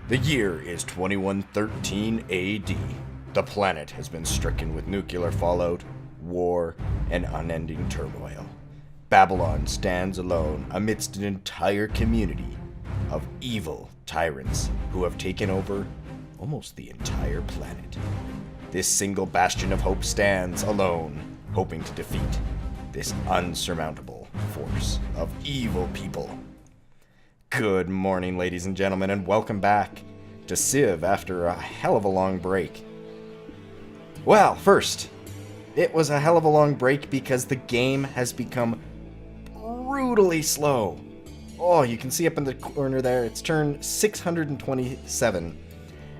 The year is 2113 AD. The planet has been stricken with nuclear fallout, war, and unending turmoil. Babylon stands alone amidst an entire community of evil tyrants who have taken over almost the entire planet. This single bastion of hope stands alone, hoping to defeat this unsurmountable force of evil people. Good morning, ladies and gentlemen, and welcome back to Civ after a hell of a long break. Well, first, it was a hell of a long break because the game has become brutally slow. Oh, you can see up in the corner there, it's turn 627.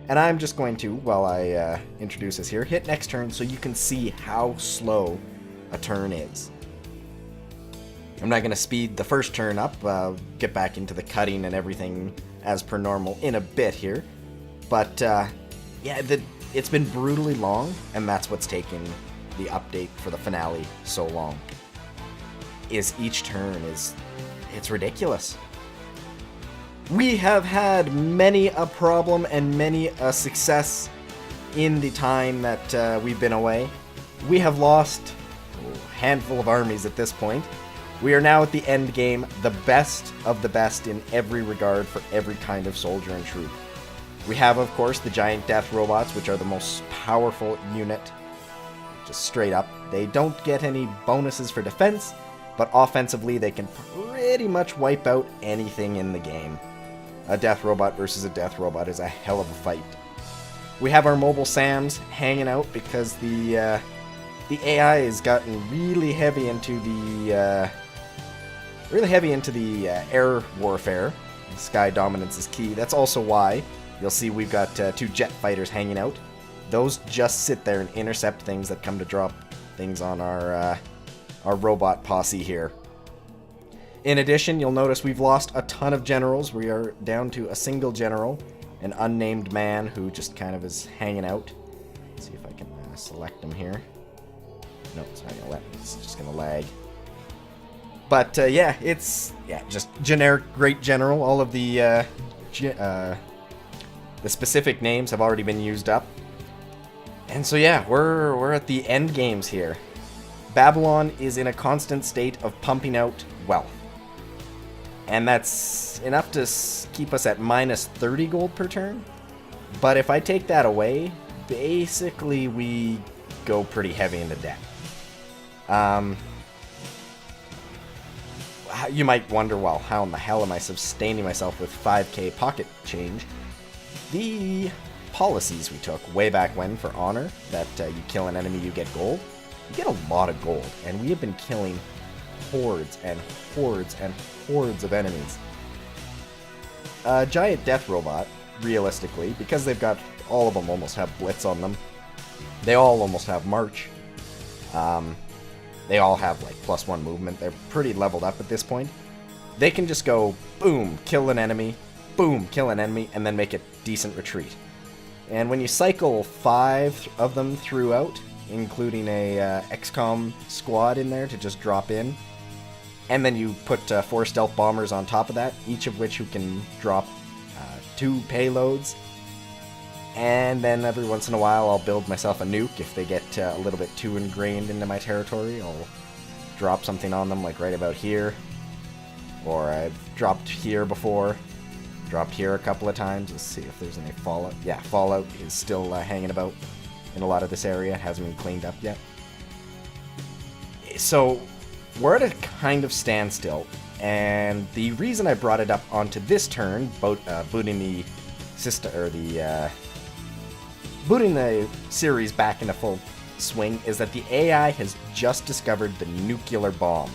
And I'm just going to, while I introduce this here, hit next turn so you can see how slow a turn is. I'm not going to speed the first turn up, get back into the cutting and everything as per normal in a bit here. But, yeah, it's been brutally long, and that's what's taken the update for the finale so long. Is each turn it's ridiculous. We have had many a problem and many a success in the time that we've been away. We have lost a handful of armies at this point. We are now at the end game, the best of the best in every regard for every kind of soldier and troop. We have, of course, the giant death robots, which are the most powerful unit. Just straight up. They don't get any bonuses for defense, but offensively they can pretty much wipe out anything in the game. A death robot versus a death robot is a hell of a fight. We have our mobile SAMs hanging out because the AI has gotten really heavy into the air warfare. Sky dominance is key. That's also why you'll see we've got two jet fighters hanging out. Those just sit there and intercept things that come to drop things on our robot posse here. In addition, you'll notice we've lost a ton of generals. We are down to a single general, an unnamed man who just kind of is hanging out. Let's see if I can select him here. No, it's not gonna let me. It's just gonna lag. But yeah, it's just generic great general. All of the specific names have already been used up. And so yeah, we're at the end games here. Babylon is in a constant state of pumping out wealth. And that's enough to keep us at minus 30 gold per turn. But if I take that away, basically we go pretty heavy into debt. You might wonder, well, how in the hell am I sustaining myself with 5k pocket change? The policies we took way back when for honor, that you kill an enemy, you get gold. You get a lot of gold, and we have been killing hordes and hordes and hordes of enemies. A giant death robot, realistically, because they've got, all of them almost have blitz on them. They all almost have march. They all have like +1 movement. They're pretty leveled up at this point. They can just go, boom, kill an enemy, boom, kill an enemy, and then make a decent retreat. And when you cycle 5 of them throughout, including a XCOM squad in there to just drop in, and then you put 4 stealth bombers on top of that, each of which who can drop 2 payloads. And then every once in a while I'll build myself a nuke if they get a little bit too ingrained into my territory. I'll drop something on them like right about here. Or I've dropped here before. Dropped here a couple of times. Let's see if there's any fallout. Yeah, fallout is still hanging about in a lot of this area. It hasn't been cleaned up yet. So we're at a kind of standstill. And the reason I brought it up onto this turn, booting the system, or the booting the series back into full swing, is that the AI has just discovered the nuclear bomb.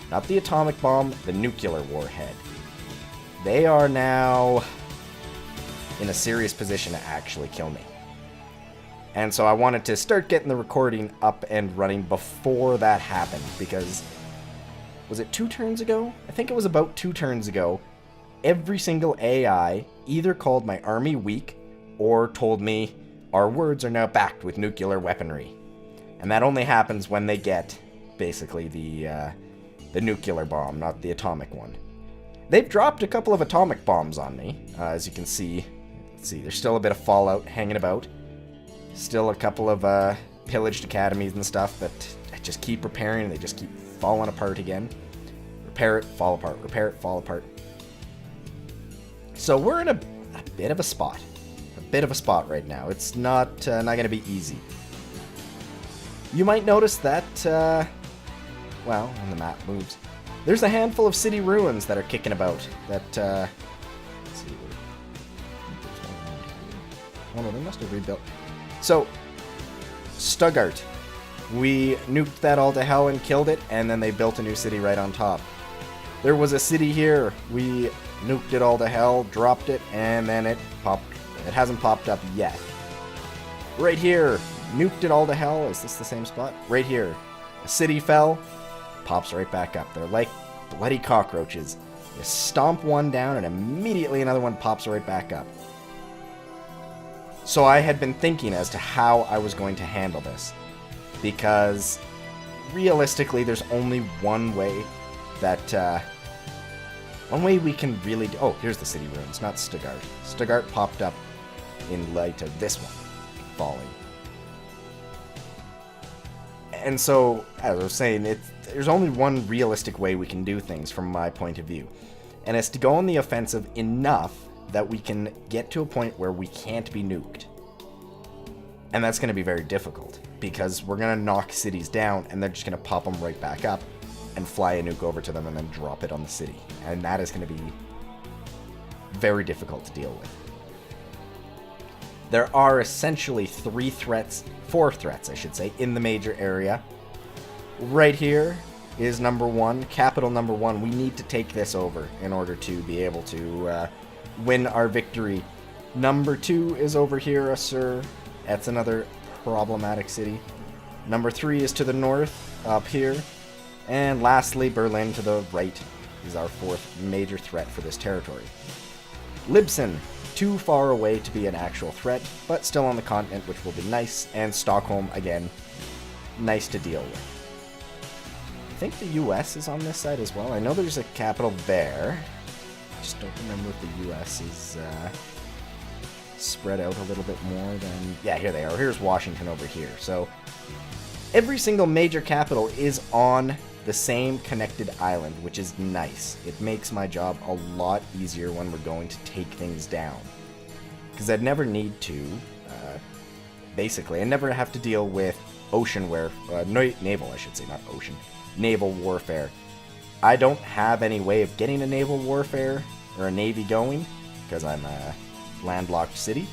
Not the atomic bomb, the nuclear warhead. They are now in a serious position to actually kill me. And so I wanted to start getting the recording up and running before that happened, because was it 2 turns ago? I think it was about 2 turns ago. Every single AI either called my army weak or told me our words are now backed with nuclear weaponry. And that only happens when they get, basically, the nuclear bomb, not the atomic one. They've dropped a couple of atomic bombs on me, as you can see. let's see, there's still a bit of fallout hanging about. Still a couple of pillaged academies and stuff that I just keep repairing, and they just keep falling apart again. Repair it, fall apart. Repair it, fall apart. So we're in a bit of a spot. A bit of a spot right now. It's not going to be easy. You might notice that, well, when the map moves, there's a handful of city ruins that are kicking about. That, let's see. Oh no, they must have rebuilt. So, Stuttgart. We nuked that all to hell and killed it, and then they built a new city right on top. There was a city here. We nuked it all to hell, dropped it, and then it popped. It hasn't popped up yet. Right here, nuked it all to hell. Is this the same spot? Right here. A city fell, pops right back up. They're like bloody cockroaches. You stomp one down, and immediately another one pops right back up. So I had been thinking as to how I was going to handle this. Because, realistically, there's only one way that, one way we can really do... Oh, here's the city ruins, not Stuttgart. Stuttgart popped up in light of this one falling. And so, as I was saying, there's only one realistic way we can do things from my point of view. And it's to go on the offensive enough that we can get to a point where we can't be nuked. And that's going to be very difficult, because we're going to knock cities down, and they're just going to pop them right back up, and fly a nuke over to them, and then drop it on the city. And that is going to be very difficult to deal with. There are essentially four threats, I should say, in the major area. Right here is number one, capital number one. We need to take this over in order to be able to win our victory. Number two is over here, sir. That's another problematic city. Number three is to the north, up here. And lastly, Berlin to the right is our fourth major threat for this territory. Libsyn, too far away to be an actual threat, but still on the continent, which will be nice. And Stockholm, again, nice to deal with. I think the US is on this side as well. I know there's a capital there. Just don't remember if the US is spread out a little bit more than... Yeah, here they are. Here's Washington over here. So every single major capital is on the same connected island, which is nice. It makes my job a lot easier when we're going to take things down. Because I'd never need to, basically, I never have to deal with naval, I should say, not ocean, naval warfare. I don't have any way of getting a naval warfare or a navy going, because I'm a landlocked city.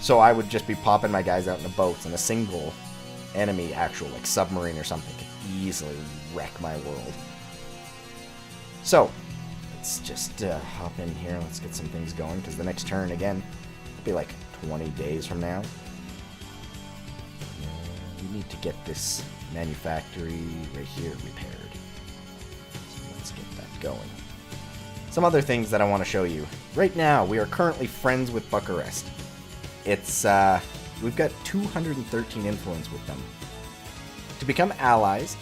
So I would just be popping my guys out in the boats, and a single enemy, actual, like submarine or something, could easily wreck my world. So, let's just hop in here, let's get some things going, because the next turn, again, will be like 20 days from now. We need to get this manufactory right here repaired. So let's get that going. Some other things that I want to show you. Right now, we are currently friends with Bucharest. It's, we've got 213 influence with them. To become allies,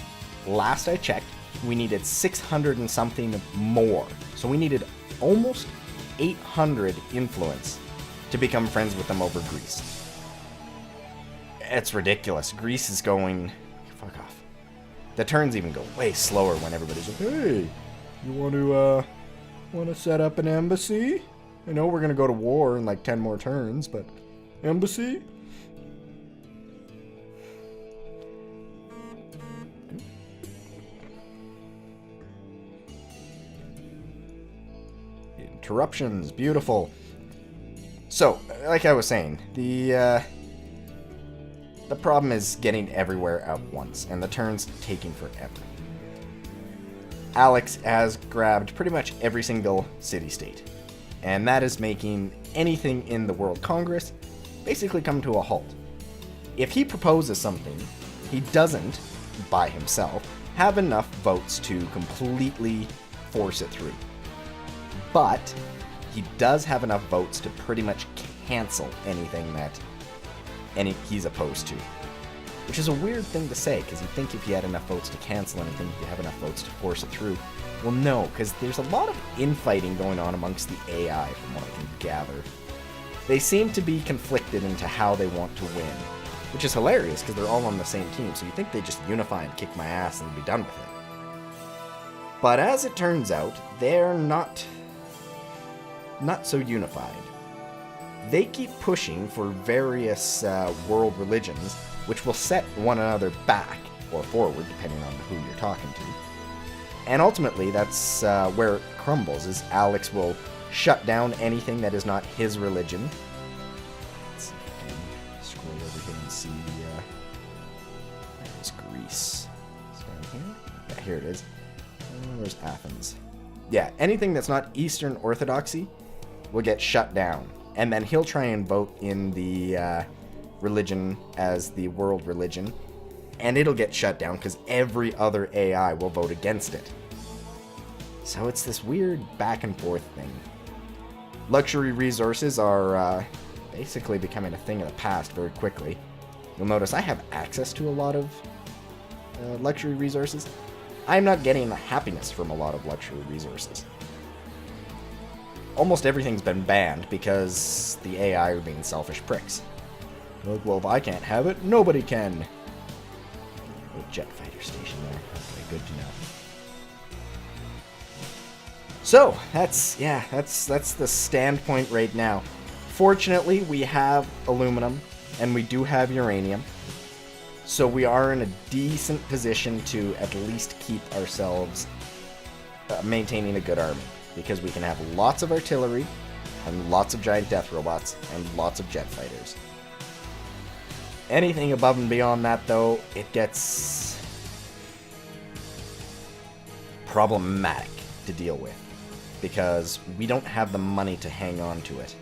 last I checked, we needed 600 and something more. So we needed almost 800 influence to become friends with them over Greece. It's ridiculous. Greece is going... Fuck off. The turns even go way slower when everybody's like, hey, you want to set up an embassy? I know we're going to go to war in like 10 more turns, but embassy? Interruptions, beautiful. So, like I was saying, the problem is getting everywhere at once, and the turn's taking forever. Alex has grabbed pretty much every single city-state, and that is making anything in the World Congress basically come to a halt. If he proposes something, he doesn't, by himself, have enough votes to completely force it through. But he does have enough votes to pretty much cancel anything that he's opposed to. Which is a weird thing to say, because you'd think if he had enough votes to cancel anything, he'd have enough votes to force it through. Well, no, because there's a lot of infighting going on amongst the AI, from what I can gather. they seem to be conflicted into how they want to win, which is hilarious because they're all on the same team, so you think they just unify and kick my ass and be done with it. But as it turns out, they're not so unified. They keep pushing for various world religions, which will set one another back or forward, depending on who you're talking to. And ultimately, that's where it crumbles, is Alex will shut down anything that is not his religion. Let's see if I can scroll over here and see. There's Greece. Is it down here? Yeah, here it is. Where's Athens? Yeah, anything that's not Eastern Orthodoxy will get shut down. And then he'll try and vote in the religion as the world religion. And it'll get shut down because every other AI will vote against it. So it's this weird back and forth thing. Luxury resources are basically becoming a thing of the past very quickly. You'll notice I have access to a lot of luxury resources. I'm not getting the happiness from a lot of luxury resources. Almost everything's been banned because the AI are being selfish pricks. Like, well, if I can't have it, nobody can. A jet fighter station there. Okay, good to know. So, that's the standpoint right now. Fortunately, we have aluminum, and we do have uranium. So we are in a decent position to at least keep ourselves maintaining a good army. Because we can have lots of artillery, and lots of giant death robots, and lots of jet fighters. Anything above and beyond that, though, it gets problematic to deal with. Because we don't have the money to hang on to it.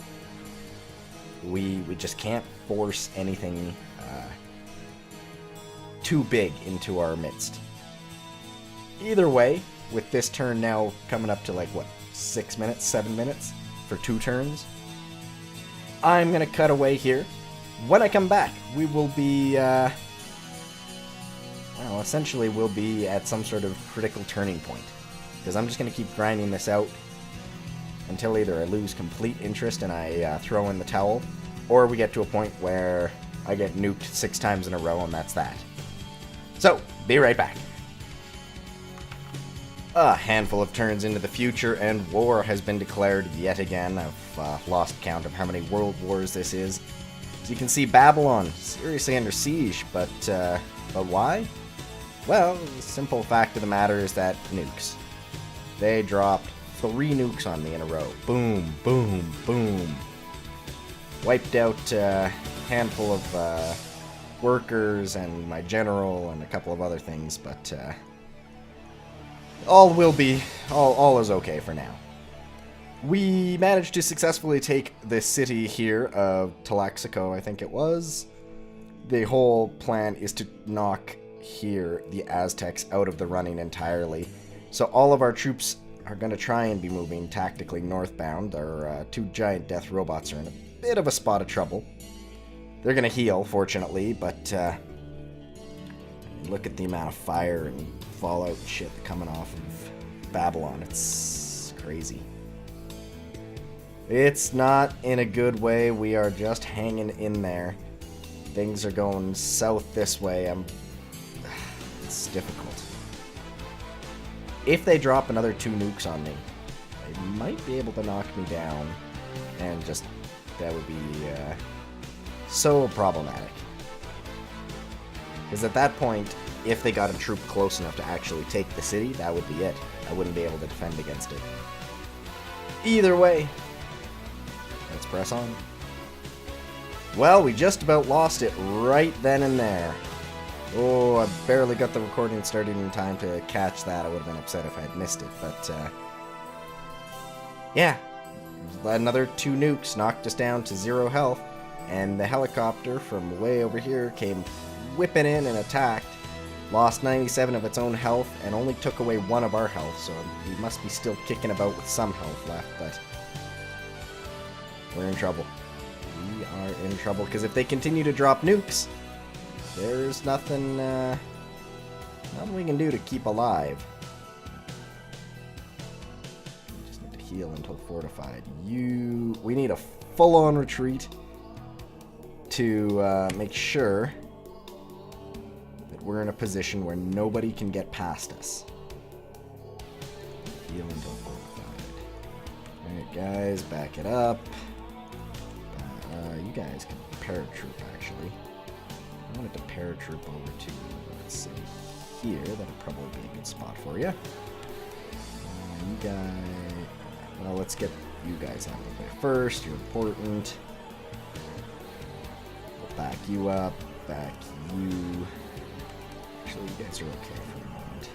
We just can't force anything too big into our midst. Either way, with this turn now coming up to like, what, 6 minutes, 7 minutes for 2 turns, I'm going to cut away here. When I come back, we will be, well, essentially we'll be at some sort of critical turning point. Because I'm just going to keep grinding this out until either I lose complete interest and I throw in the towel, or we get to a point where I get nuked 6 times in a row and that's that. So, be right back. A handful of turns into the future, and war has been declared yet again. I've lost count of how many world wars this is. As you can see, Babylon, seriously under siege, but why? Well, the simple fact of the matter is that nukes. They dropped 3 nukes on me in a row. Boom, boom, boom. Wiped out a handful of workers and my general and a couple of other things, but all is okay for now. We managed to successfully take the city here of Tlaxico, I think it was. The whole plan is to knock here the Aztecs out of the running entirely. So all of our troops are going to try and be moving tactically northbound. Our 2 giant death robots are in a bit of a spot of trouble. They're going to heal, fortunately, but look at the amount of fire and fallout shit coming off of Babylon. It's crazy. It's not in a good way. We are just hanging in there. Things are going south this way. It's difficult. If they drop another 2 nukes on me, they might be able to knock me down. And just, that would be so problematic. Because at that point, if they got a troop close enough to actually take the city, that would be it. I wouldn't be able to defend against it. Either way, let's press on. Well, we just about lost it right then and there. Oh, I barely got the recording started in time to catch that. I would have been upset if I had missed it, but yeah. Another 2 nukes knocked us down to 0 health, and the helicopter from way over here came whipping in and attacked. Lost 97 of its own health and only took away 1 of our health, so we must be still kicking about with some health left, but we're in trouble. We are in trouble, because if they continue to drop nukes, there's nothing we can do to keep alive. We just need to heal until fortified. We need a full-on retreat to make sure that we're in a position where nobody can get past us. Heal until fortified. Alright, guys, back it up. You guys can paratroop, actually. I wanted to paratroop over to, let's see, here. That'll probably be a good spot for you. You guys... well, let's get you guys out of the way first. You're important. We'll back you up. Back you. Actually, you guys are okay for the moment.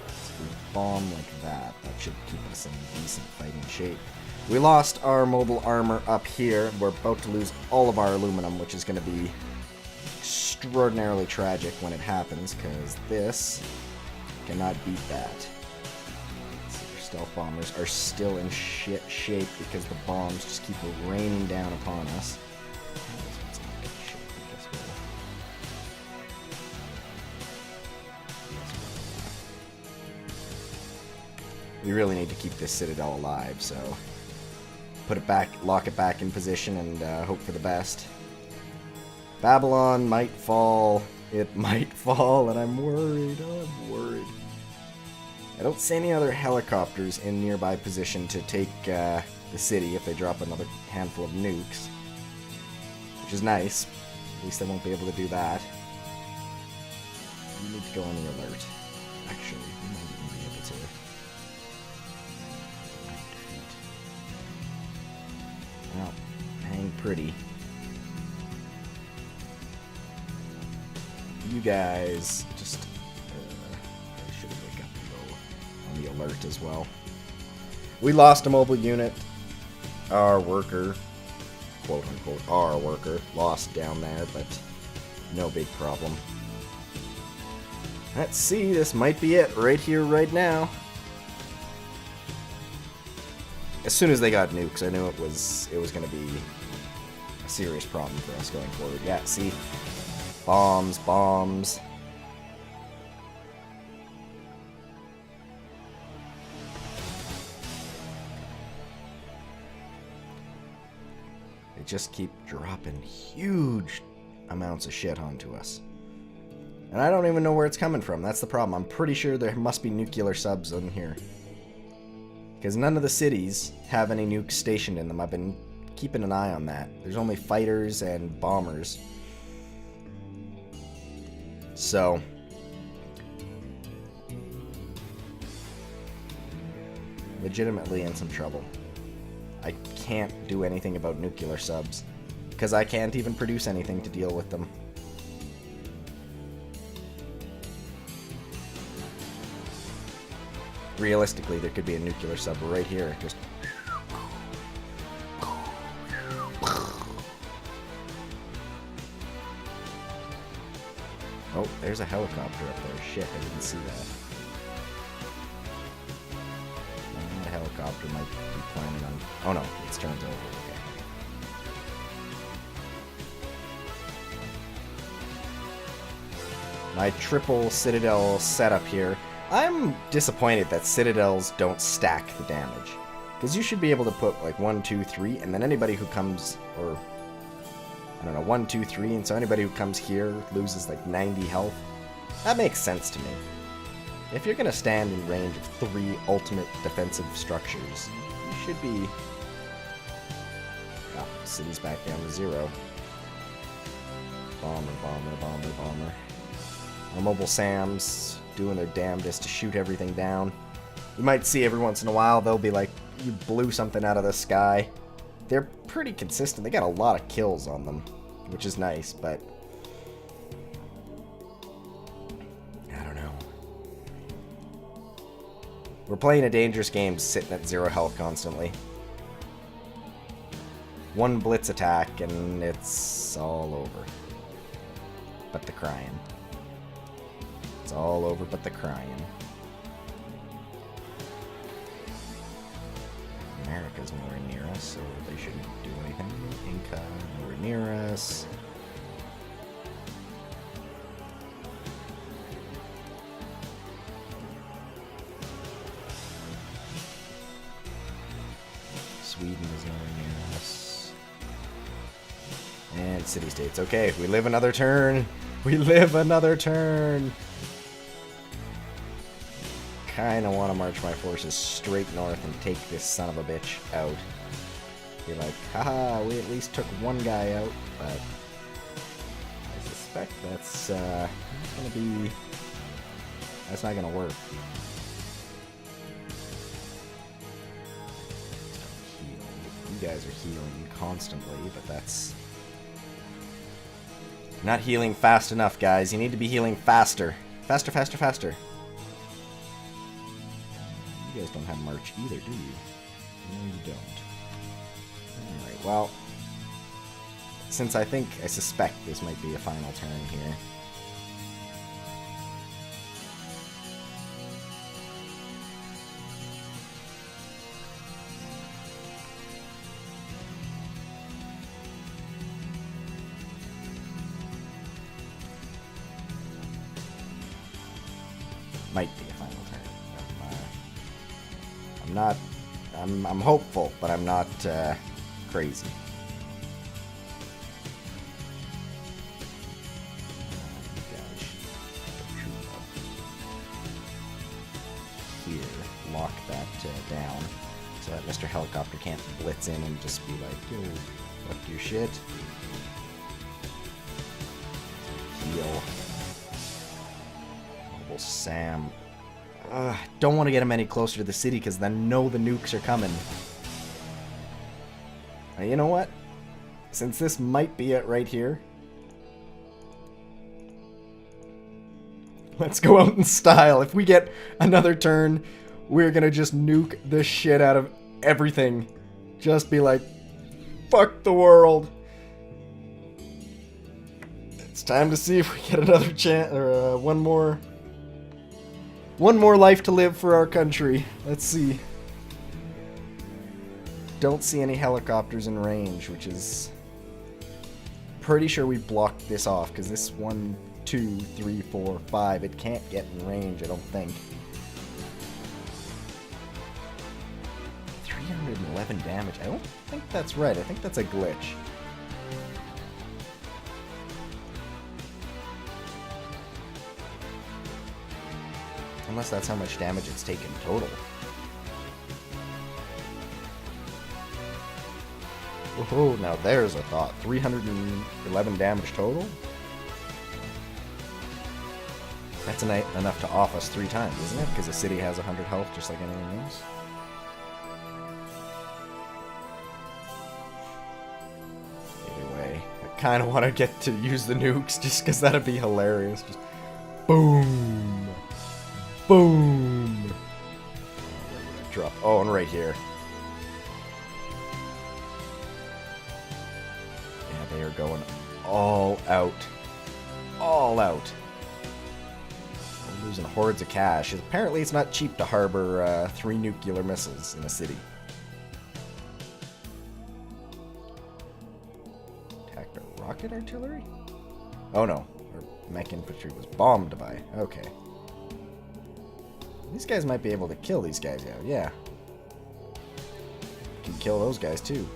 So if we bomb like that, that should keep us in decent fighting shape. We lost our mobile armor up here. We're about to lose all of our aluminum, which is going to be extraordinarily tragic when it happens, because this cannot beat that. Stealth bombers are still in shit shape because the bombs just keep raining down upon us. We really need to keep this citadel alive, so put it back, lock it back in position, and hope for the best. Babylon might fall. It might fall, and I'm worried. I'm worried. I don't see any other helicopters in nearby position to take the city if they drop another handful of nukes. Which is nice. At least they won't be able to do that. We need to go on the alert. Actually, we might even be able to. Well, hang pretty. You guys just... the alert as well. We lost a mobile unit. Our worker, quote unquote, our worker, lost down there, but no big problem. Let's see, this might be it right here, right now. As soon as they got nukes, I knew it was going to be a serious problem for us going forward. Yeah, see? Bombs, bombs. Just keep dropping huge amounts of shit onto us. And I don't even know where it's coming from. That's the problem. I'm pretty sure there must be nuclear subs in here. Because none of the cities have any nukes stationed in them. I've been keeping an eye on that. There's only fighters and bombers. So... legitimately in some trouble. I can't do anything about nuclear subs, because I can't even produce anything to deal with them. Realistically, there could be a nuclear sub right here. Just... oh, there's a helicopter up there. Shit, I didn't see that. Helicopter might be planning on... oh no, it's turned over. Okay. My triple citadel setup here. I'm disappointed that citadels don't stack the damage. Because you should be able to put like 1, 2, 3, and then anybody who comes, or I don't know, 1, 2, 3, and so anybody who comes here loses like 90 health. That makes sense to me. If you're going to stand in range of 3 ultimate defensive structures, you should be... oh, the city's back down to 0. Bomber, bomber, bomber, bomber. Our mobile SAMs doing their damnedest to shoot everything down. You might see every once in a while, they'll be like, you blew something out of the sky. They're pretty consistent. They got a lot of kills on them, which is nice, but... we're playing a dangerous game sitting at 0 health constantly. One blitz attack and it's all over. But the crying. It's all over but the crying. America's nowhere near us, so they shouldn't do anything. Inca, nowhere near us. Sweden is nowhere near us. Alright, city-states. Okay, we live another turn. We live another turn. Kinda want to march my forces straight north and take this son of a bitch out. Be like, haha, we at least took one guy out, but I suspect that's not gonna work. You guys are healing constantly, but that's not healing fast enough, guys. You need to be healing faster. Faster, faster, faster. You guys don't have March either, do you? No, you don't. Alright, well, since I suspect this might be a final turn here. Might be a final turn. I'm hopeful, but I'm not crazy. Here, lock that down so that Mr. Helicopter can't blitz in and just be like, yo, fuck your shit. Heal. Mobile Sam. Don't want to get him any closer to the city because then I know the nukes are coming. Now, you know what? Since this might be it right here, let's go out in style. If we get another turn, we're gonna just nuke the shit out of everything. Just be like, fuck the world. It's time to see if we get another chance, or one more life to live for our country. Let's see. Don't see any helicopters in range, which is pretty sure we blocked this off, because this 1, 2, 3, 4, 5, it can't get in range, I don't think. 311 damage. I don't think that's right. I think that's a glitch. Unless that's how much damage it's taken total. Oh, now there's a thought. 311 damage total? That's enough to off us 3 times, isn't it? Because the city has 100 health just like anything else. Either way, I kind of want to get to use the nukes just because that'd be hilarious. Just boom! Boom! Drop. Oh, and right here. Yeah, they are going all out. All out. We're losing hordes of cash. Apparently it's not cheap to harbor 3 nuclear missiles in a city. Attacked by rocket artillery? Oh no. Our mech infantry was bombed by. Okay. These guys might be able to kill these guys out, yeah. Can kill those guys too.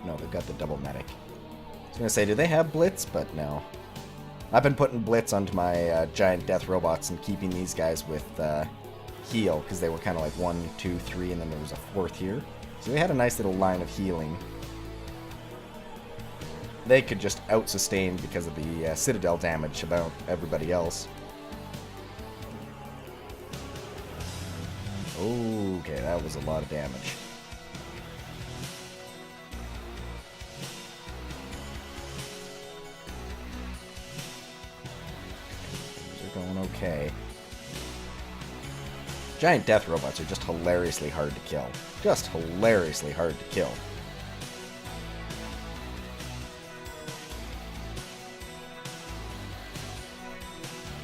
No, they've got the double medic. I was gonna say, do they have blitz? But no. I've been putting blitz onto my giant death robots and keeping these guys with heal, because they were kind of like 1, 2, 3, and then there was a 4th here. So they had a nice little line of healing. They could just out-sustain because of the Citadel damage about everybody else. Okay, that was a lot of damage. Things are going okay. Giant death robots are just hilariously hard to kill. Just hilariously hard to kill.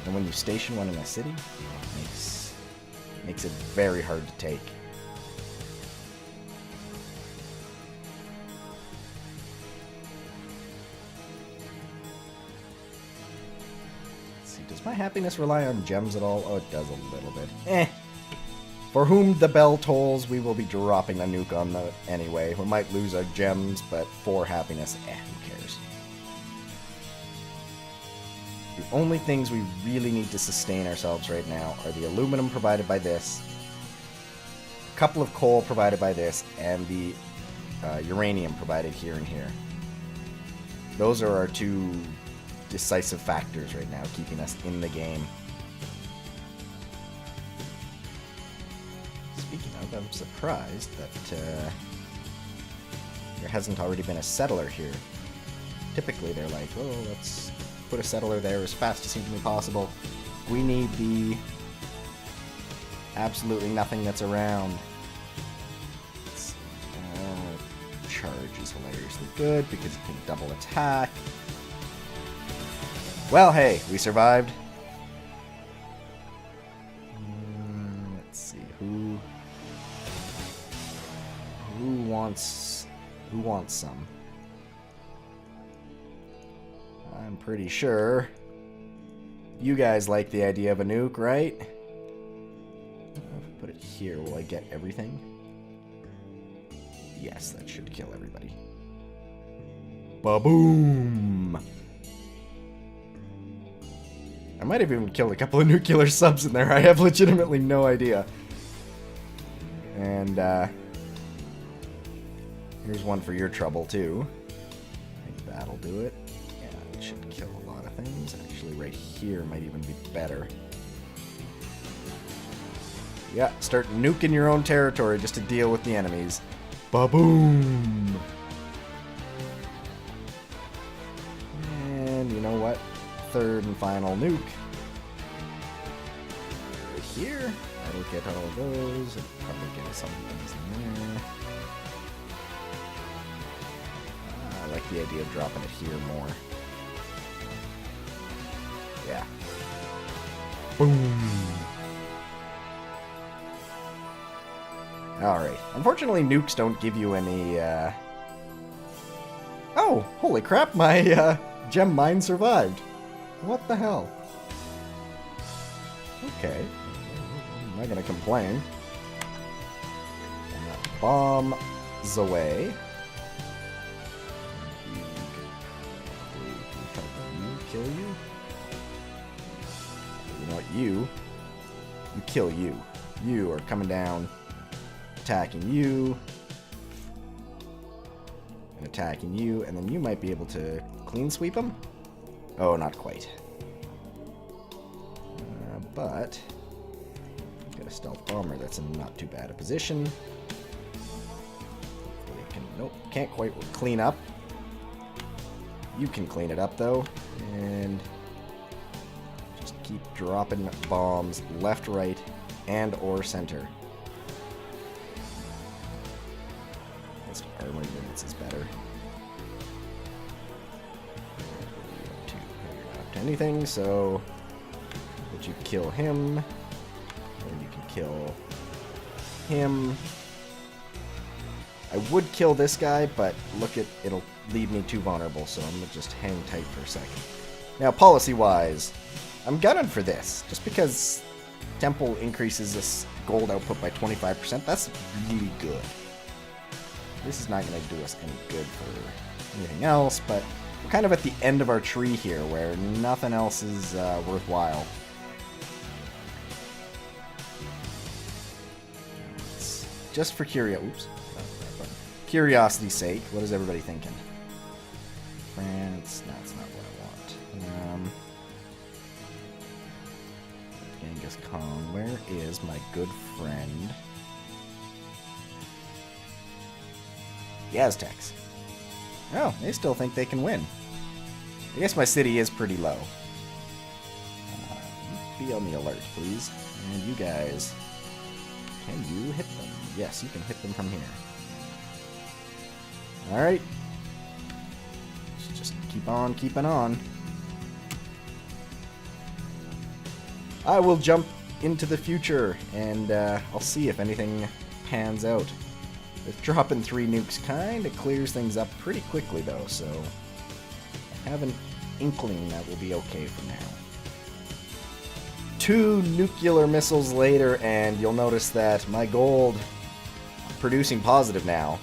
And when you station one in a city, it makes it very hard to take. Let's see, does my happiness rely on gems at all? Oh, it does a little bit. Eh. For whom the bell tolls, we will be dropping a nuke on them anyway. We might lose our gems, but for happiness, who cares? The only things we really need to sustain ourselves right now are the aluminum provided by this, a couple of coal provided by this, and the uranium provided here and here. Those are our two decisive factors right now, keeping us in the game. Speaking of, I'm surprised that there hasn't already been a settler here. Typically they're like, oh, let's put a settler there as fast as humanly possible. We need the absolutely nothing that's around. Charge is hilariously good because it can double attack. Well, hey, we survived. Let's see, who wants some? I'm pretty sure you guys like the idea of a nuke, right? Put it here. Will I get everything? Yes, that should kill everybody. Ba-boom! I might have even killed a couple of nuclear subs in there. I have legitimately no idea. And, here's one for your trouble, too. I think that'll do it. Yeah, it should kill a lot of things. Actually, right here might even be better. Yeah, start nuking your own territory just to deal with the enemies. Ba-boom! And you know what? Third and final nuke. Right here. That'll get all of those. It'll probably get some things in there. I like the idea of dropping it here more. Yeah. Boom! Alright. Unfortunately, nukes don't give you any, Oh! Holy crap, my, gem mine survived. What the hell? Okay. I'm not gonna complain. Bombs away. Kill you? You know what? You kill you. You are coming down, attacking you, and attacking you, and then you might be able to clean sweep them? Oh, not quite. But got a stealth bomber that's in not too bad a position. Nope, can't quite clean up. You can clean it up though, and just keep dropping bombs left, right, and or center. This armor units is better. Anything, so would you kill him, and you can kill him. I would kill this guy, but look at it'll leave me too vulnerable, so I'm gonna just hang tight for a second. Now, policy-wise, I'm gunning for this, just because Temple increases this gold output by 25%. That's really good. This is not gonna do us any good for anything else, but we're kind of at the end of our tree here, where nothing else is worthwhile. It's just for curiosity's sake, what is everybody thinking? France? No, that's not what I want. Genghis Khan, where is my good friend? The Aztecs. Oh, they still think they can win. I guess my city is pretty low. Be on the alert, please. And you guys, can you hit them? Yes, you can hit them from here. Alright. Just keep on keeping on. I will jump into the future, and I'll see if anything pans out. Dropping 3 nukes kind of clears things up pretty quickly, though, so I have an inkling that will be okay for now. 2 nuclear missiles later, and you'll notice that my gold producing positive now.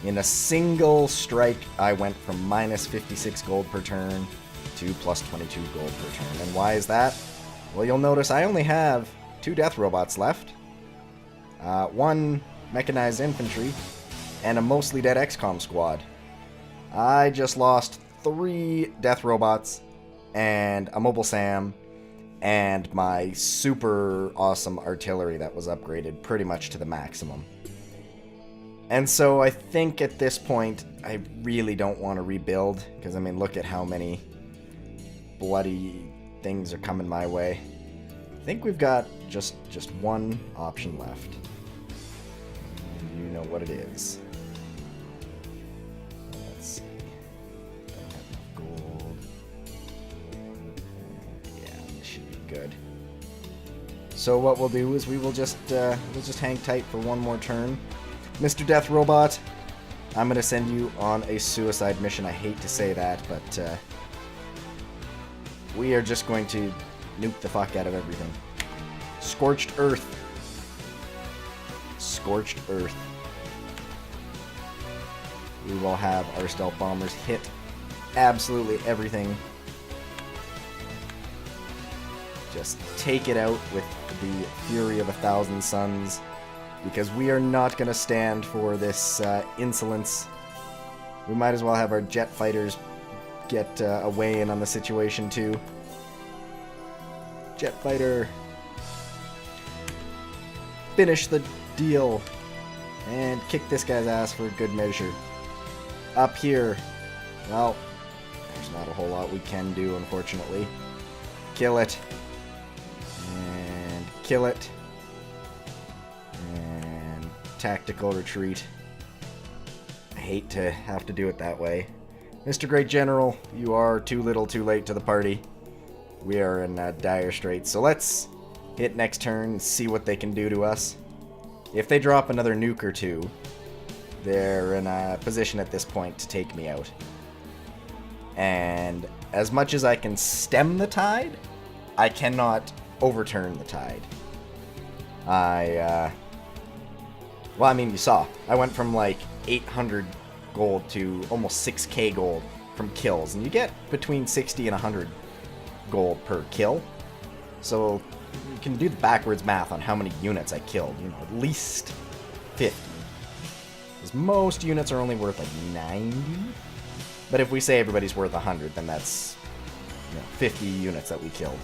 In a single strike, I went from minus 56 gold per turn to plus 22 gold per turn. And why is that? Well, you'll notice I only have 2 death robots left, 1 mechanized infantry, and a mostly dead XCOM squad. I just lost 3 death robots and a mobile SAM and my super awesome artillery that was upgraded pretty much to the maximum. And so I think at this point, I really don't want to rebuild, because I mean, look at how many bloody things are coming my way. I think we've got just one option left. And you know what it is. Let's see. Don't have enough gold. Yeah, this should be good. So what we'll do is we'll just hang tight for one more turn. Mr. Death Robot, I'm going to send you on a suicide mission. I hate to say that, but we are just going to nuke the fuck out of everything. Scorched Earth. Scorched Earth. We will have our stealth bombers hit absolutely everything. Just take it out with the fury of 1,000 suns. Because we are not going to stand for this insolence. We might as well have our jet fighters get a weigh-in on the situation, too. Jet fighter. Finish the deal. And kick this guy's ass for good measure. Up here. Well, there's not a whole lot we can do, unfortunately. Kill it. And kill it. Tactical retreat. I hate to have to do it that way. Mr. Great General, you are too little too late to the party. We are in dire straits. So let's hit next turn and see what they can do to us. If they drop another nuke or two, they're in a position at this point to take me out. And as much as I can stem the tide, I cannot overturn the tide. Well, I mean, you saw. I went from like 800 gold to almost 6k gold from kills. And you get between 60 and 100 gold per kill. So you can do the backwards math on how many units I killed. You know, at least 50. Because most units are only worth like 90. But if we say everybody's worth 100, then that's 50 units that we killed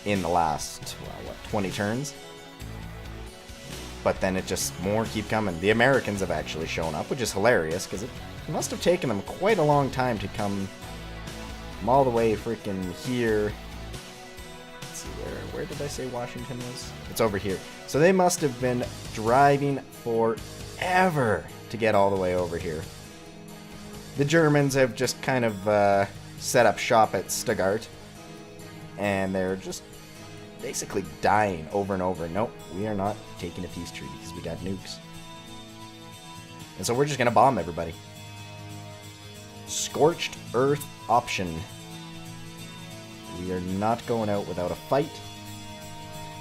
in the last, well, what, 20 turns? But then it just more keep coming. The Americans have actually shown up, which is hilarious, because it must have taken them quite a long time to come from all the way freaking here. Let's see, where did I say Washington was? It's over here. So they must have been driving forever to get all the way over here. The Germans have just kind of set up shop at Stuttgart, and they're just basically dying over and over. Nope, we are not taking a peace treaty because we got nukes. And so we're just going to bomb everybody. Scorched Earth option. We are not going out without a fight.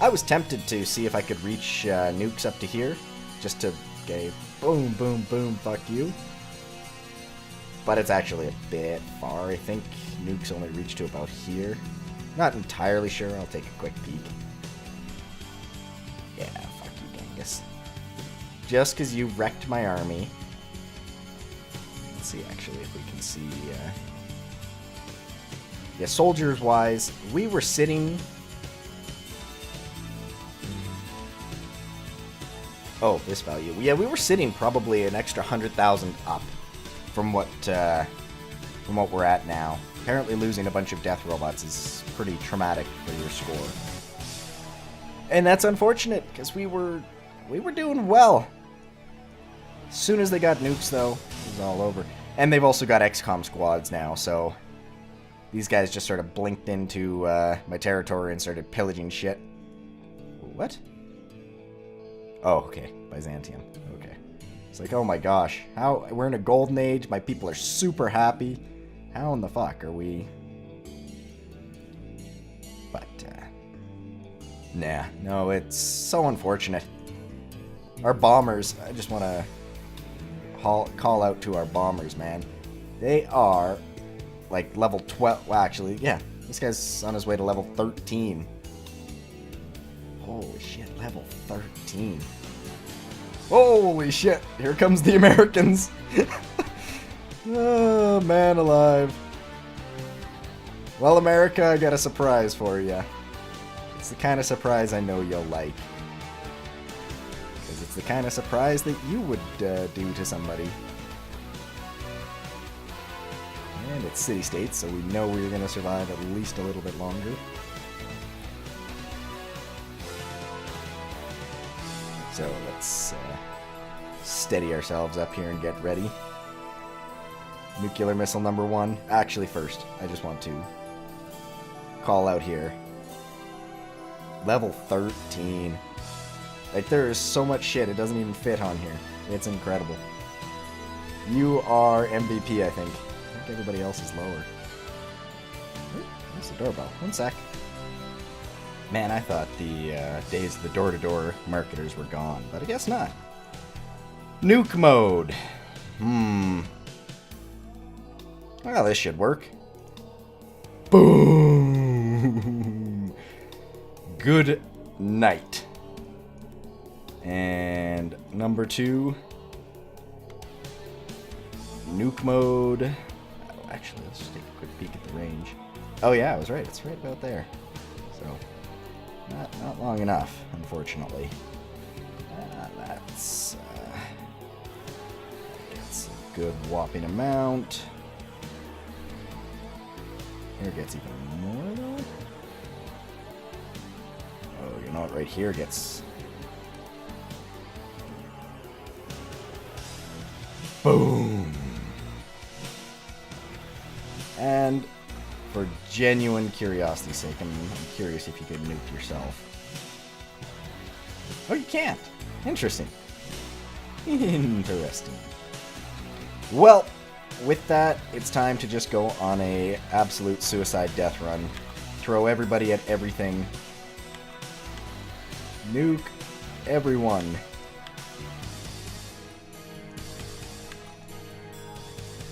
I was tempted to see if I could reach nukes up to here. Just to go boom, boom, boom, fuck you. But it's actually a bit far. I think nukes only reach to about here. Not entirely sure. I'll take a quick peek. Yeah, fuck you, Genghis. Just because you wrecked my army. Let's see, actually, if we can see... Yeah, soldiers-wise, we were sitting... Oh, this value. Yeah, we were sitting probably an extra 100,000 up from what we're at now. Apparently losing a bunch of death robots is pretty traumatic for your score. And that's unfortunate, because we were doing well. As soon as they got nukes, though, it was all over. And they've also got XCOM squads now, so these guys just sort of blinked into my territory and started pillaging shit. What? Oh, okay. Byzantium. Okay. It's like, oh my gosh. How? We're in a golden age. My people are super happy. How in the fuck are we? But, Nah, no, it's so unfortunate. Our bombers, I just want to call out to our bombers, man. They are like level 12. Well, actually, yeah, this guy's on his way to level 13. Holy shit, level 13. Holy shit, here comes the Americans. Oh, man alive. Well, America, I got a surprise for you. It's the kind of surprise I know you'll like. Because it's the kind of surprise that you would do to somebody. And it's city-states, so we know we're going to survive at least a little bit longer. So let's steady ourselves up here and get ready. Nuclear missile number 1. Actually, first, I just want to call out here. Level 13. Like, there is so much shit, it doesn't even fit on here. It's incredible. You are MVP, I think. I think everybody else is lower. Where's the doorbell? One sec. Man, I thought the days of the door-to-door marketers were gone, but I guess not. Nuke mode. Well, this should work. Boom! Good night. And number 2. Nuke mode. Oh, actually, let's just take a quick peek at the range. Oh yeah, I was right. It's right about there. So, not long enough, unfortunately. That's a good whopping amount. Here gets even more though. Oh, you know what? Right here gets. Boom. And for genuine curiosity's sake, I'm curious if you could nuke yourself. Oh, you can't. Interesting. Interesting. Well, with that, it's time to just go on a absolute suicide death run. Throw everybody at everything. Nuke everyone.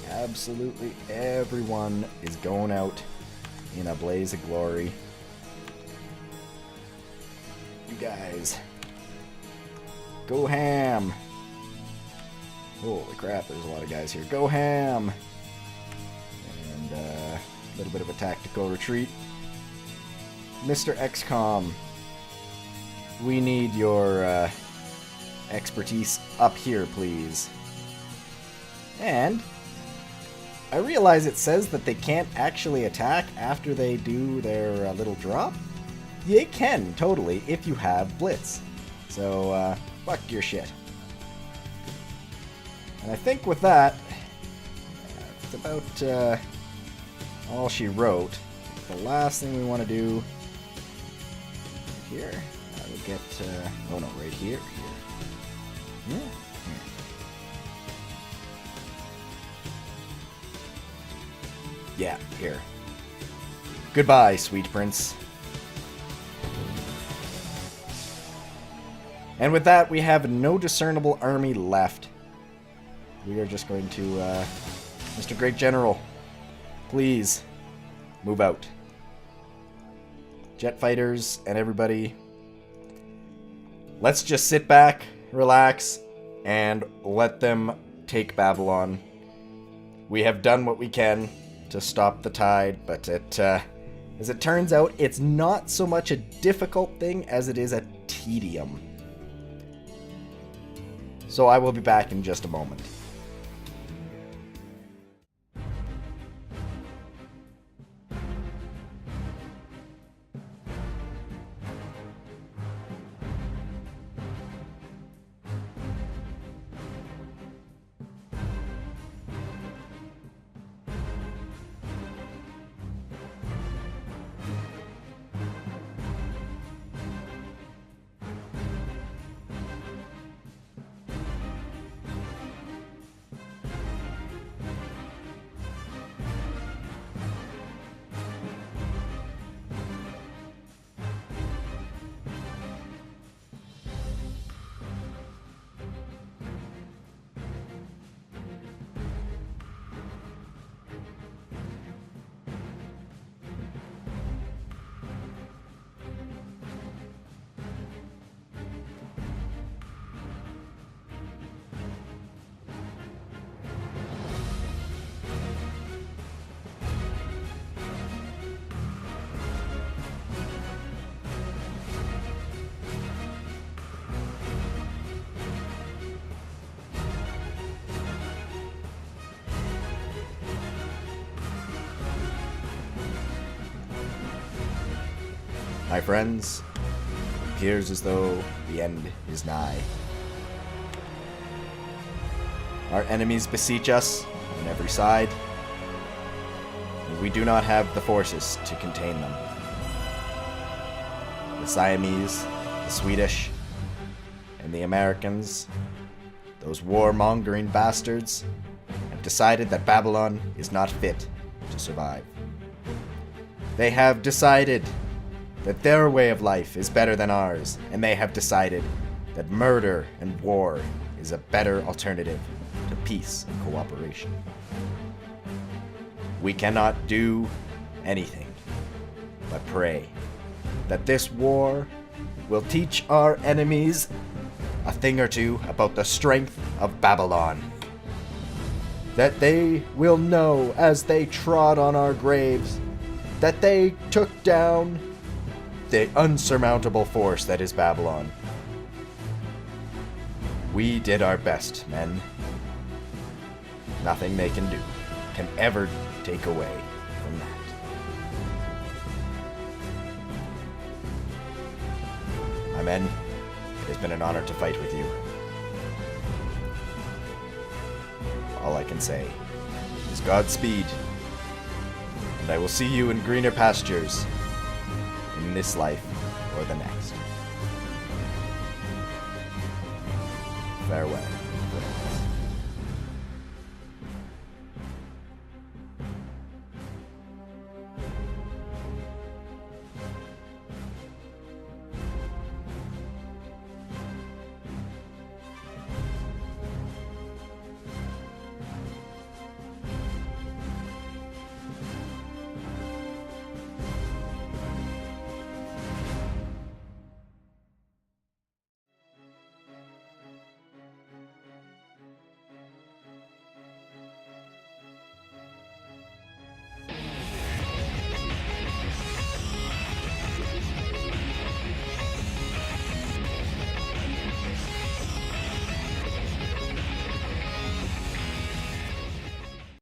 Absolutely everyone is going out in a blaze of glory. You guys, go ham. Holy crap, there's a lot of guys here. Go ham! And a little bit of a tactical retreat. Mr. XCOM, we need your expertise up here, please. And I realize it says that they can't actually attack after they do their little drop. They can, totally, if you have Blitz. So, fuck your shit. And I think with that, it's about all she wrote. The last thing we want to do here, I would get, oh no, right here, here. Yeah. Yeah, here. Goodbye, sweet prince. And with that, we have no discernible army left. We are just going to, Mr. Great General, please move out. Jet fighters and everybody, let's just sit back, relax, and let them take Babylon. We have done what we can to stop the tide, but as it turns out, it's not so much a difficult thing as it is a tedium. So I will be back in just a moment. My friends, it appears as though the end is nigh. Our enemies beseech us on every side, and we do not have the forces to contain them. The Siamese, the Swedish, and the Americans, those warmongering bastards, have decided that Babylon is not fit to survive. They have decided that their way of life is better than ours, and they have decided that murder and war is a better alternative to peace and cooperation. We cannot do anything but pray that this war will teach our enemies a thing or two about the strength of Babylon. That they will know as they trod on our graves that they took down the unsurmountable force that is Babylon. We did our best, men. Nothing they can do can ever take away from that. My men, it has been an honor to fight with you. All I can say is Godspeed, and I will see you in greener pastures in this life or the next. Farewell.